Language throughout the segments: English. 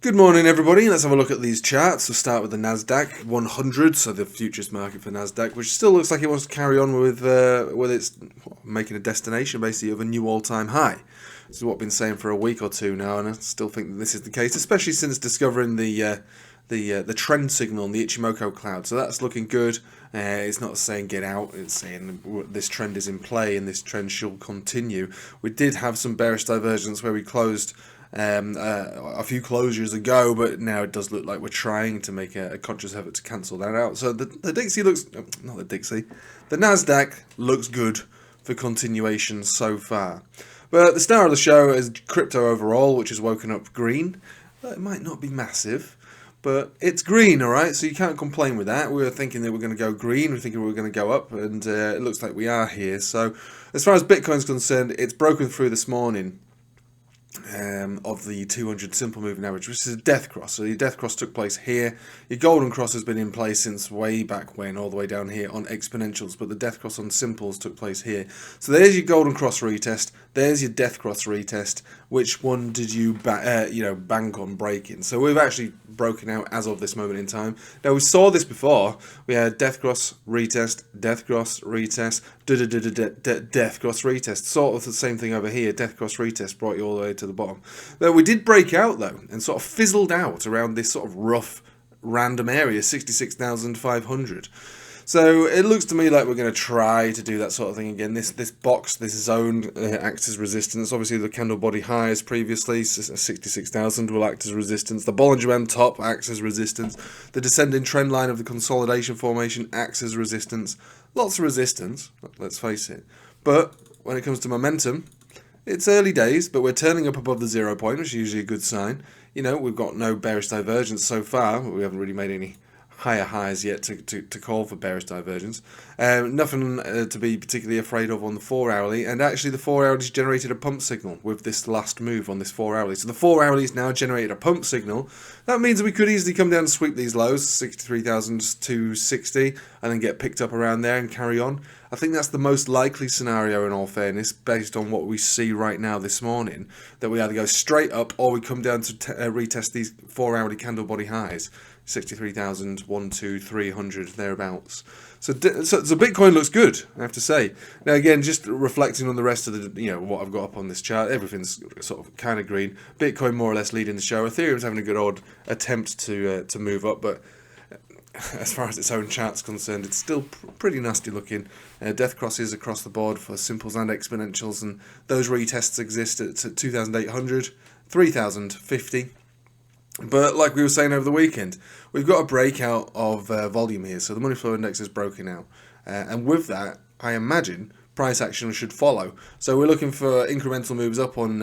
Good morning, everybody. Let's have a look at these charts. We'll start with the Nasdaq 100, so the futures market for Nasdaq, which still looks like it wants to carry on with its making a destination basically of a new all-time high. This is what I've been saying for a week or two now, and I still think that this is the case, especially since discovering the trend signal in the Ichimoku cloud. So that's looking good. It's not saying get out, it's saying this trend is in play and this trend shall continue. We did have some bearish divergence where we closed a few closures ago, but now it does look like we're trying to make a conscious effort to cancel that out. So the Dixie looks, not the Dixie, the Nasdaq looks good for continuation so far. But the star of the show is crypto overall, which has woken up green. It might not be massive, but it's green, alright, so you can't complain with that. We were thinking that we're going to go green, we were thinking we were going to go up, and it looks like we are here. So as far as Bitcoin's concerned, it's broken through this morning of the 200 simple moving average, which is a death cross. So your death cross took place here. Your golden cross has been in place since way back when, all the way down here on exponentials, but the death cross on simples took place here. So there's your golden cross retest. There's your death cross retest. Which one did you bank on breaking? So we've actually broken out as of this moment in time. Now we saw this before. We had death cross retest, death cross retest, death cross retest. Sort of the same thing over here. Death cross retest brought you all the way to the bottom. But we did break out though, and sort of fizzled out around this sort of rough random area, 66,500. So it looks to me like we're going to try to do that sort of thing again. This box, this zone acts as resistance. Obviously the candle body highs previously, 66,000 will act as resistance. The Bollinger Band top acts as resistance. The descending trend line of the consolidation formation acts as resistance. Lots of resistance, let's face it. But when it comes to momentum, it's early days, but we're turning up above the 0 point, which is usually a good sign. You know, we've got no bearish divergence so far. We haven't really made any higher highs yet to call for bearish divergence. Nothing to be particularly afraid of on the 4 hourly, and actually the 4 hourly's generated a pump signal with this last move on this 4 hourly. So the 4 hourly's now generated a pump signal. That means we could easily come down and sweep these lows, 63,260, and then get picked up around there and carry on. I think that's the most likely scenario in all fairness, based on what we see right now this morning, that we either go straight up or we come down to retest these 4 hourly candle body highs. 63,000, 1, 2, 300, thereabouts. So Bitcoin looks good, I have to say. Now again, just reflecting on the rest of the, what I've got up on this chart, everything's sort of kind of green. Bitcoin more or less leading the show. Ethereum's having a good odd attempt to move up, but as far as its own chart's concerned, it's still pretty nasty looking. Death crosses across the board for simples and exponentials, and those retests exist at 2,800, 3,050. But like we were saying over the weekend, we've got a breakout of volume here, so the money flow index is broken out, and with that, I imagine price action should follow. So we're looking for incremental moves up on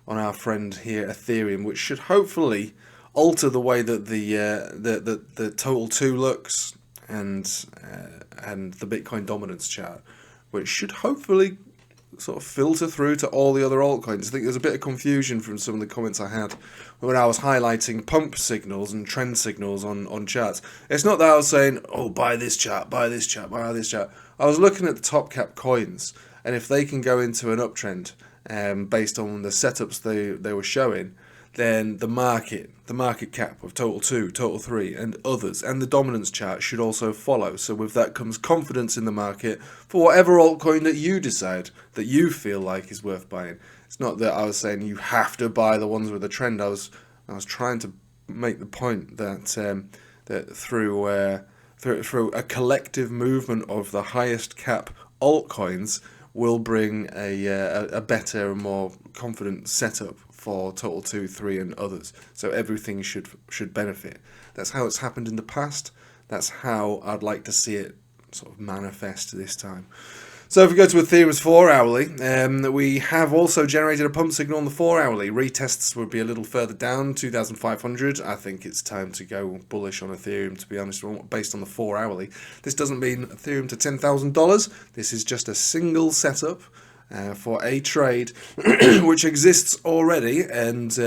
our friend here, Ethereum, which should hopefully alter the way that the total 2 looks, and the Bitcoin dominance chart, which should hopefully sort of filter through to all the other altcoins. I think there's a bit of confusion from some of the comments I had when I was highlighting pump signals and trend signals on charts. It's not that I was saying, oh, buy this chart, buy this chart, buy this chart. I was looking at the top cap coins, and if they can go into an uptrend based on the setups they were showing, then the market cap of total 2, total 3, and others, and the dominance chart should also follow. So with that comes confidence in the market for whatever altcoin that you decide that you feel like is worth buying. It's not that I was saying you have to buy the ones with the trend. I was trying to make the point that that through a collective movement of the highest cap altcoins will bring a better and more confident setup for total 2, 3, and others. So everything should benefit. That's how it's happened in the past. That's how I'd like to see it sort of manifest this time. So if we go to Ethereum's 4 hourly, we have also generated a pump signal on the 4 hourly. Retests would be a little further down, 2,500. I think it's time to go bullish on Ethereum, to be honest, based on the 4 hourly. This doesn't mean Ethereum to $10,000. This is just a single setup for a trade which exists already, and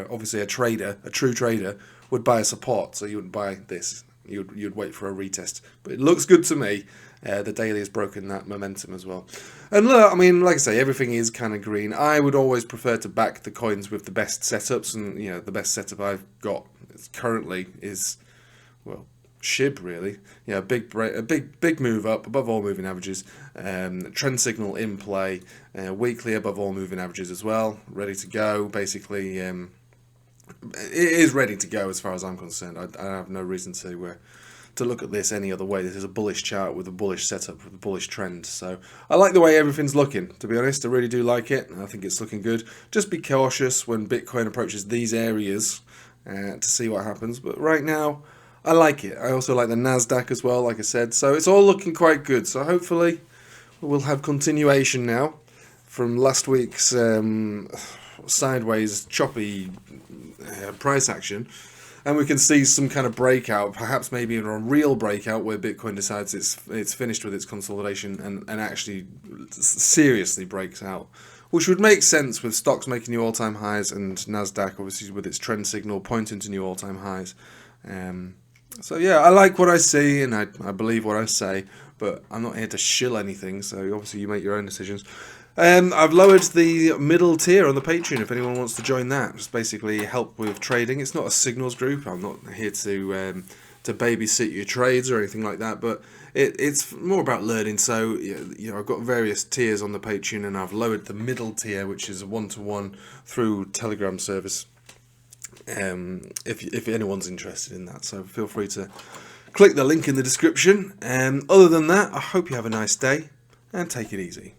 obviously a true trader would buy a support, so you wouldn't buy this. You'd wait for a retest, but it looks good to me. The daily has broken that momentum as well. And look, I mean, like I say, everything is kind of green. I would always prefer to back the coins with the best setups, and the best setup I've got currently is, well, SHIB really. A big move up above all moving averages. Trend signal in play. Weekly above all moving averages as well. Ready to go. Basically, it is ready to go as far as I'm concerned. I have no reason to look at this any other way. This is a bullish chart with a bullish setup, with a bullish trend. So I like the way everything's looking, to be honest. I really do like it. I think it's looking good. Just be cautious when Bitcoin approaches these areas to see what happens. But right now, I like it. I also like the NASDAQ as well, like I said. So it's all looking quite good. So hopefully we'll have continuation now from last week's sideways, choppy price action. And we can see some kind of breakout, perhaps maybe even a real breakout where Bitcoin decides it's finished with its consolidation and actually seriously breaks out. Which would make sense with stocks making new all-time highs and NASDAQ obviously with its trend signal pointing to new all-time highs. So yeah, I like what I see and I believe what I say, but I'm not here to shill anything, so obviously you make your own decisions. I've lowered the middle tier on the Patreon if anyone wants to join that. Just basically help with trading. It's not a signals group. I'm not here to babysit your trades or anything like that, but it's more about learning. So I've got various tiers on the Patreon, and I've lowered the middle tier, which is a 1-to-1 through Telegram service. If anyone's interested in that, so feel free to click the link in the description. Other than that, I hope you have a nice day and take it easy.